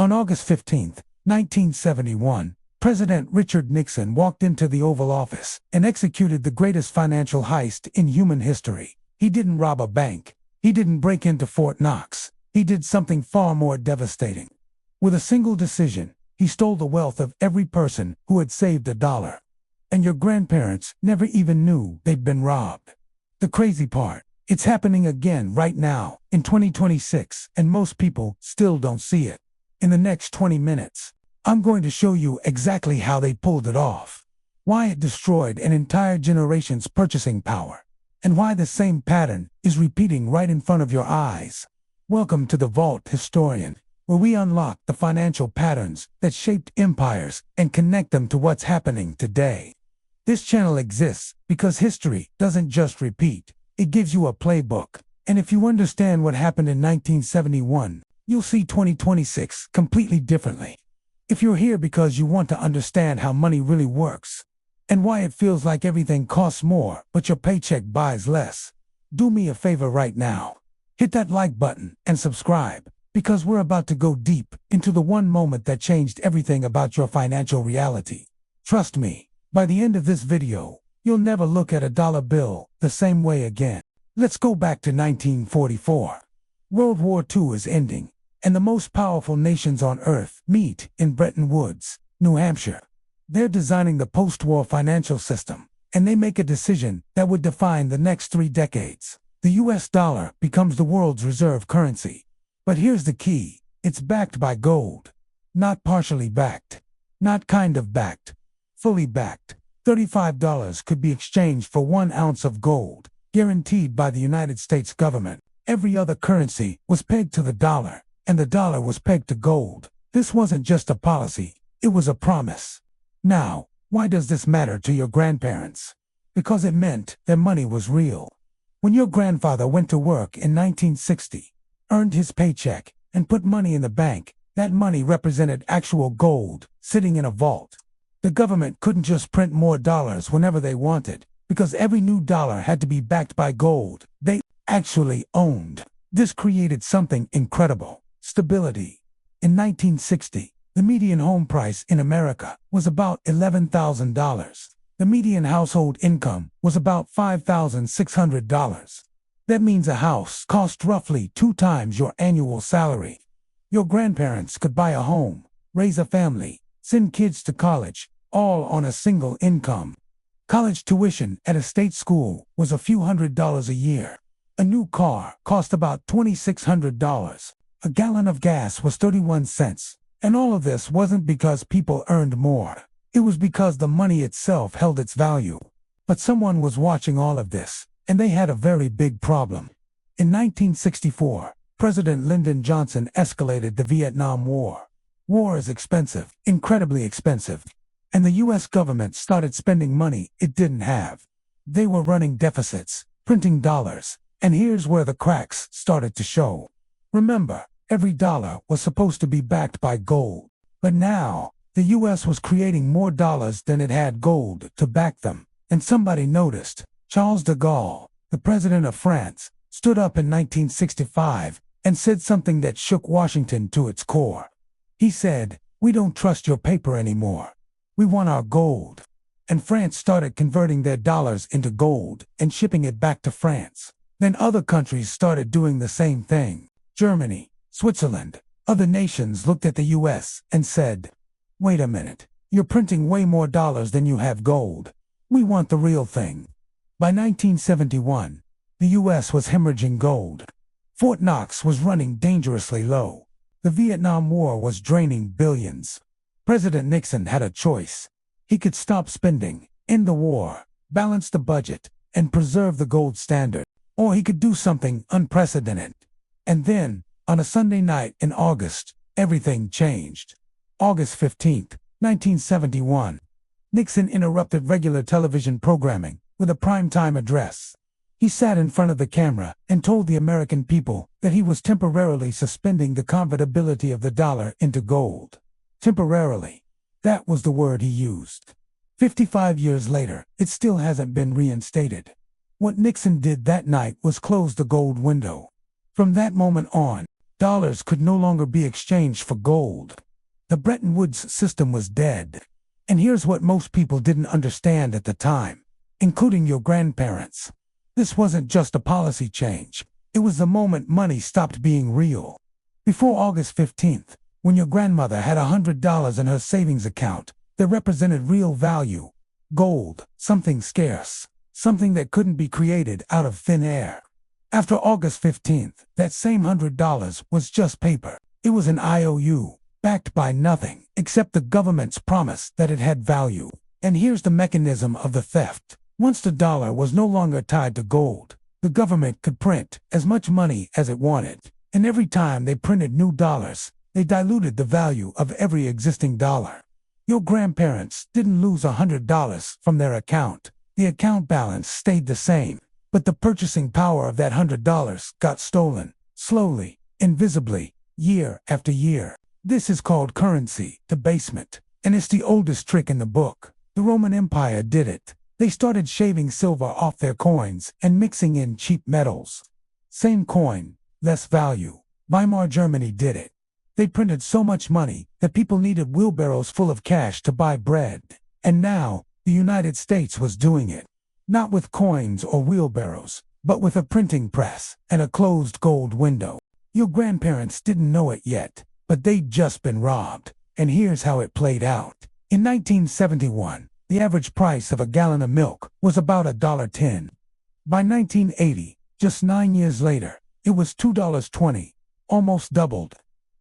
On August 15, 1971, President Richard Nixon walked into the Oval Office and executed the greatest financial heist in human history. He didn't rob a bank. He didn't break into Fort Knox. He did something far more devastating. With a single decision, he stole the wealth of every person who had saved a dollar. And your grandparents never even knew they'd been robbed. The crazy part, it's happening again right now, in 2026, and most people still don't see it. In the next 20 minutes, I'm going to show you exactly how they pulled it off, why it destroyed an entire generation's purchasing power, and why the same pattern is repeating right in front of your eyes. Welcome to the Vault Historian, where we unlock the financial patterns that shaped empires and connect them to what's happening today. This channel exists because history doesn't just repeat, it gives you a playbook. And if you understand what happened in 1971, you'll see 2026 completely differently. If you're here because you want to understand how money really works, and why it feels like everything costs more but your paycheck buys less, do me a favor right now. Hit that like button and subscribe, because we're about to go deep into the one moment that changed everything about your financial reality. Trust me, by the end of this video, you'll never look at a dollar bill the same way again. Let's go back to 1944. World War II is ending, and the most powerful nations on Earth meet in Bretton Woods, New Hampshire. They're designing the post-war financial system, and they make a decision that would define the next 3 decades. The US dollar becomes the world's reserve currency. But here's the key, it's backed by gold. Not partially backed, not kind of backed, fully backed. $35 could be exchanged for 1 ounce of gold, guaranteed by the United States government. Every other currency was pegged to the dollar, and the dollar was pegged to gold. This wasn't just a policy, it was a promise. Now, why does this matter to your grandparents? Because it meant their money was real. When your grandfather went to work in 1960, earned his paycheck, and put money in the bank, that money represented actual gold sitting in a vault. The government couldn't just print more dollars whenever they wanted, because every new dollar had to be backed by gold they actually owned. This created something incredible: stability. In 1960, the median home price in America was about $11,000. The median household income was about $5,600. That means a house cost roughly 2 times your annual salary. Your grandparents could buy a home, raise a family, send kids to college, all on a single income. College tuition at a state school was a few $100s a year. A new car cost about $2,600. A gallon of gas was 31 cents. And all of this wasn't because people earned more. It was because the money itself held its value. But someone was watching all of this, and they had a very big problem. In 1964, President Lyndon Johnson escalated the Vietnam War. War is expensive, incredibly expensive. And the US government started spending money it didn't have. They were running deficits, printing dollars, and here's where the cracks started to show. Remember, every dollar was supposed to be backed by gold. But now, the US was creating more dollars than it had gold to back them. And somebody noticed. Charles de Gaulle, the president of France, stood up in 1965 and said something that shook Washington to its core. He said, "We don't trust your paper anymore. We want our gold." And France started converting their dollars into gold and shipping it back to France. Then other countries started doing the same thing. Germany, Switzerland, other nations looked at the US and said, "Wait a minute, you're printing way more dollars than you have gold. We want the real thing." By 1971, the US was hemorrhaging gold. Fort Knox was running dangerously low. The Vietnam War was draining billions. President Nixon had a choice. He could stop spending, end the war, balance the budget, and preserve the gold standard. Or he could do something unprecedented. And then, on a Sunday night in August, everything changed. August 15, 1971. Nixon interrupted regular television programming with a primetime address. He sat in front of the camera and told the American people that he was temporarily suspending the convertibility of the dollar into gold. Temporarily. That was the word he used. 55 years later, it still hasn't been reinstated. What Nixon did that night was close the gold window. From that moment on, Dollars could no longer be exchanged for gold. The Bretton Woods system was dead. And here's what most people didn't understand at the time, including your grandparents. This wasn't just a policy change. It was the moment money stopped being real. Before August 15th, when your grandmother had $100 in her savings account that represented real value, gold, something scarce, something that couldn't be created out of thin air. After August 15th, that same $100 was just paper. It was an IOU, backed by nothing except the government's promise that it had value. And here's the mechanism of the theft. Once the dollar was no longer tied to gold, the government could print as much money as it wanted. And every time they printed new dollars, they diluted the value of every existing dollar. Your grandparents didn't lose $100 from their account. The account balance stayed the same, but the purchasing power of that $100 got stolen, slowly, invisibly, year after year. This is called currency debasement, and it's the oldest trick in the book. The Roman Empire did it. They started shaving silver off their coins and mixing in cheap metals. Same coin, less value. Weimar Germany did it. They printed so much money that people needed wheelbarrows full of cash to buy bread. And now, the United States was doing it. Not with coins or wheelbarrows, but with a printing press and a closed gold window. Your grandparents didn't know it yet, but they'd just been robbed. And here's how it played out. In 1971, the average price of a gallon of milk was about $1.10. By 1980, just 9 years later, it was $2.20, almost doubled.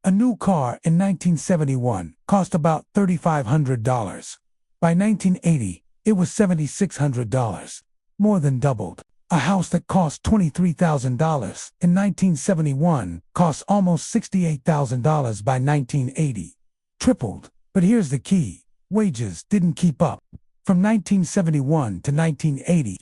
A new car in 1971 cost about $3,500. By 1980, it was $7,600, more than doubled. A house that cost $23,000 in 1971 cost almost $68,000 by 1980. Tripled. But here's the key. Wages didn't keep up. From 1971 to 1980,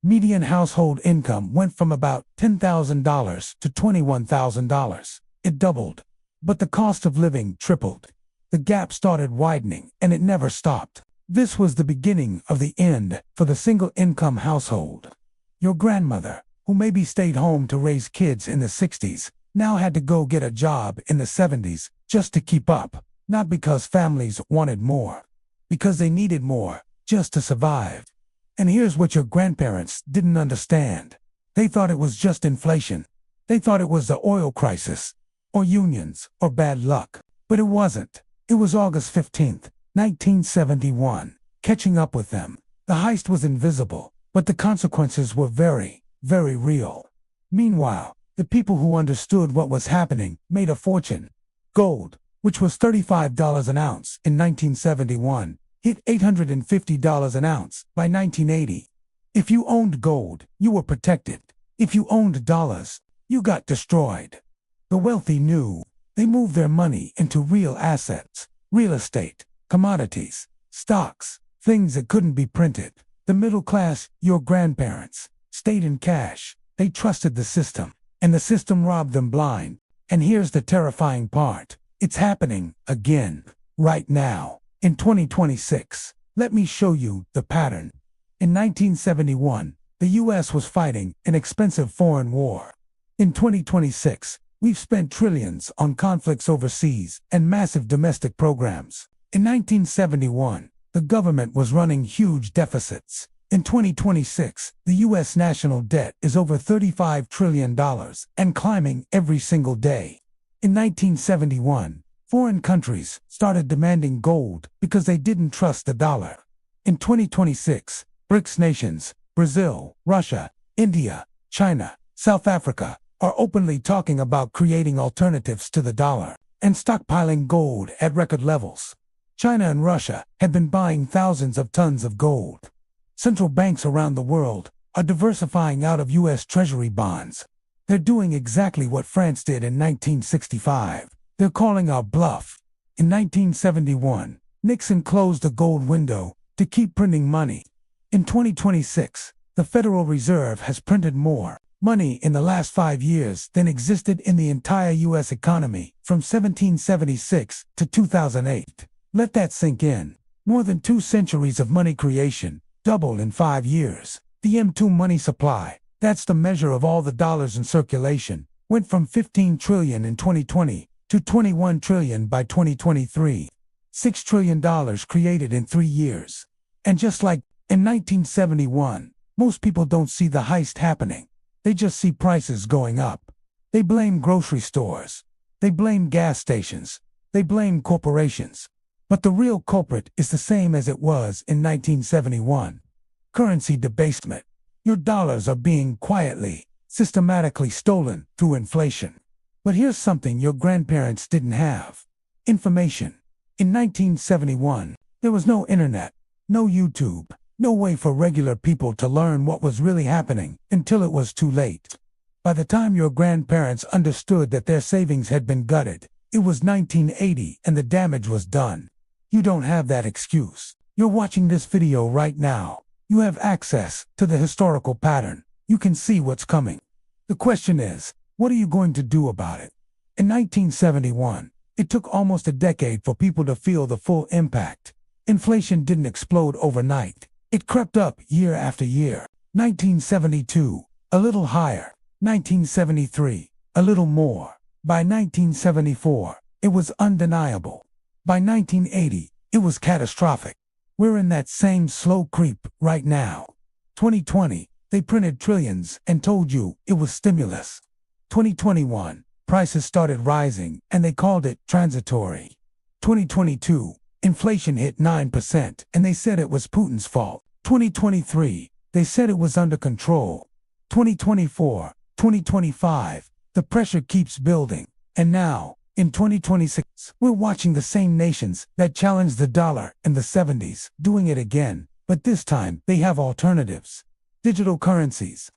median household income went from about $10,000 to $21,000. It doubled. But the cost of living tripled. The gap started widening, and it never stopped. This was the beginning of the end for the single-income household. Your grandmother, who maybe stayed home to raise kids in the 60s, now had to go get a job in the 70s just to keep up. Not because families wanted more, because they needed more just to survive. And here's what your grandparents didn't understand. They thought it was just inflation. They thought it was the oil crisis, or unions, or bad luck. But it wasn't. It was August 15th, 1971, catching up with them. The heist was invisible, but the consequences were very, very real. Meanwhile, the people who understood what was happening made a fortune. Gold, which was $35 an ounce in 1971, hit $850 an ounce by 1980. If you owned gold, you were protected. If you owned dollars, you got destroyed. The wealthy knew. They moved their money into real assets, real estate, commodities, stocks, things that couldn't be printed. The middle class, your grandparents, stayed in cash. They trusted the system, and the system robbed them blind. And here's the terrifying part. It's happening again, right now, in 2026. Let me show you the pattern. In 1971, the U.S. was fighting an expensive foreign war. In 2026, we've spent trillions on conflicts overseas and massive domestic programs. In 1971, the government was running huge deficits. In 2026, the U.S. national debt is over $35 trillion and climbing every single day. In 1971, foreign countries started demanding gold because they didn't trust the dollar. In 2026, BRICS nations, Brazil, Russia, India, China, South Africa, are openly talking about creating alternatives to the dollar and stockpiling gold at record levels. China and Russia have been buying thousands of tons of gold. Central banks around the world are diversifying out of U.S. Treasury bonds. They're doing exactly what France did in 1965. They're calling our bluff. In 1971, Nixon closed the gold window to keep printing money. In 2026, the Federal Reserve has printed more money in the last 5 years than existed in the entire U.S. economy from 1776 to 2008. Let that sink in. More than 2 centuries of money creation, doubled in 5 years. The M2 money supply, that's the measure of all the dollars in circulation, went from 15 trillion in 2020 to 21 trillion by 2023. $6 trillion created in 3 years. And just like in 1971, most people don't see the heist happening. They just see prices going up. They blame grocery stores. They blame gas stations. They blame corporations. But the real culprit is the same as it was in 1971. Currency debasement. Your dollars are being quietly, systematically stolen through inflation. But here's something your grandparents didn't have. Information. In 1971, there was no internet, no YouTube, no way for regular people to learn what was really happening until it was too late. By the time your grandparents understood that their savings had been gutted, it was 1980 and the damage was done. You don't have that excuse. You're watching this video right now. You have access to the historical pattern. You can see what's coming. The question is, what are you going to do about it? In 1971, it took almost a decade for people to feel the full impact. Inflation didn't explode overnight. It crept up year after year. 1972, a little higher. 1973, a little more. By 1974, it was undeniable. By 1980, it was catastrophic. We're in that same slow creep right now. 2020, they printed trillions and told you it was stimulus. 2021, prices started rising and they called it transitory. 2022, inflation hit 9% and they said it was Putin's fault. 2023, they said it was under control. 2024, 2025, the pressure keeps building. And now, in 2026, we're watching the same nations that challenged the dollar in the 70s doing it again, but this time they have alternatives. Digital currencies,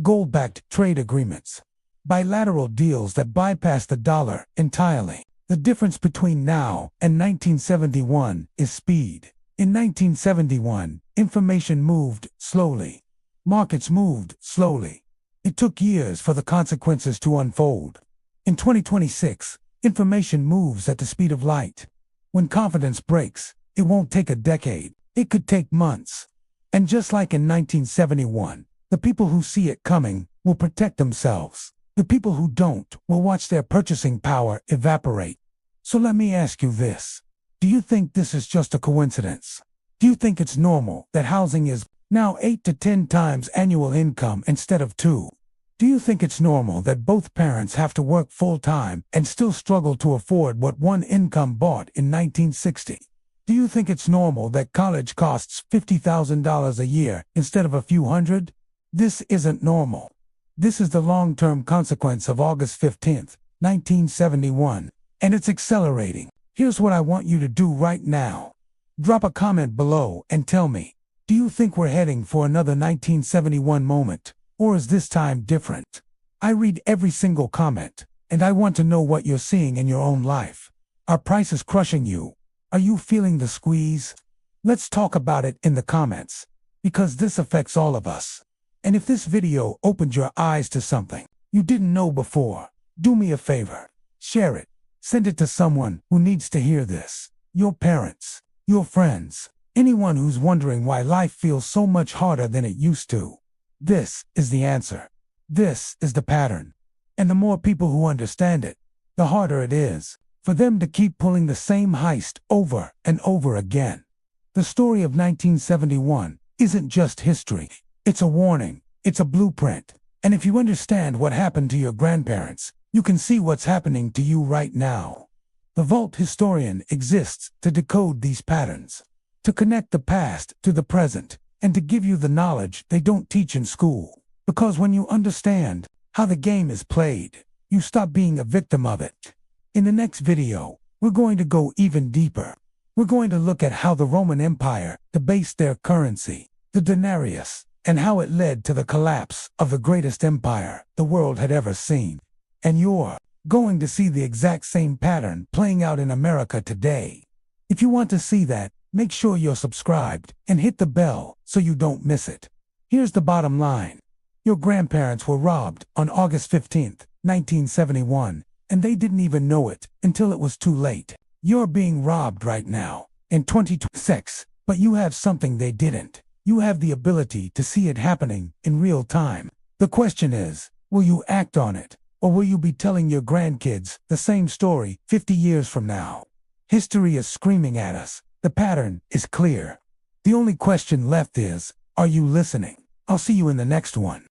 gold-backed trade agreements, bilateral deals that bypass the dollar entirely. The difference between now and 1971 is speed. In 1971, information moved slowly. Markets moved slowly. It took years for the consequences to unfold. In 2026, information moves at the speed of light. When confidence breaks, it won't take a decade. It could take months. And just like in 1971, the people who see it coming will protect themselves. The people who don't will watch their purchasing power evaporate. So let me ask you this. Do you think this is just a coincidence? Do you think it's normal that housing is now 8 to 10 times annual income instead of 2? Do you think it's normal that both parents have to work full-time and still struggle to afford what one income bought in 1960? Do you think it's normal that college costs $50,000 a year instead of a few hundred? This isn't normal. This is the long-term consequence of August 15th, 1971, and it's accelerating. Here's what I want you to do right now. Drop a comment below and tell me, do you think we're heading for another 1971 moment, or is this time different? I read every single comment, and I want to know what you're seeing in your own life. Are prices crushing you? Are you feeling the squeeze? Let's talk about it in the comments, because this affects all of us. And if this video opened your eyes to something you didn't know before, do me a favor. Share it. Send it to someone who needs to hear this. Your parents, your friends, anyone who's wondering why life feels so much harder than it used to. This is the answer. This is the pattern. And the more people who understand it, the harder it is for them to keep pulling the same heist over and over again. The story of 1971 isn't just history. It's a warning. It's a blueprint. And if you understand what happened to your grandparents, you can see what's happening to you right now. The Vault Historian exists to decode these patterns, to connect the past to the present, and to give you the knowledge they don't teach in school. Because when you understand how the game is played, you stop being a victim of it. In the next video, we're going to go even deeper. We're going to look at how the Roman Empire debased their currency, the denarius, and how it led to the collapse of the greatest empire the world had ever seen. And you're going to see the exact same pattern playing out in America today. If you want to see that, make sure you're subscribed and hit the bell so you don't miss it. Here's the bottom line. Your grandparents were robbed on August 15th, 1971, and they didn't even know it until it was too late. You're being robbed right now, in 2026, but you have something they didn't. You have the ability to see it happening in real time. The question is, will you act on it, Or will you be telling your grandkids the same story 50 years from now? History is screaming at us. The pattern is clear. The only question left is, are you listening? I'll see you in the next one.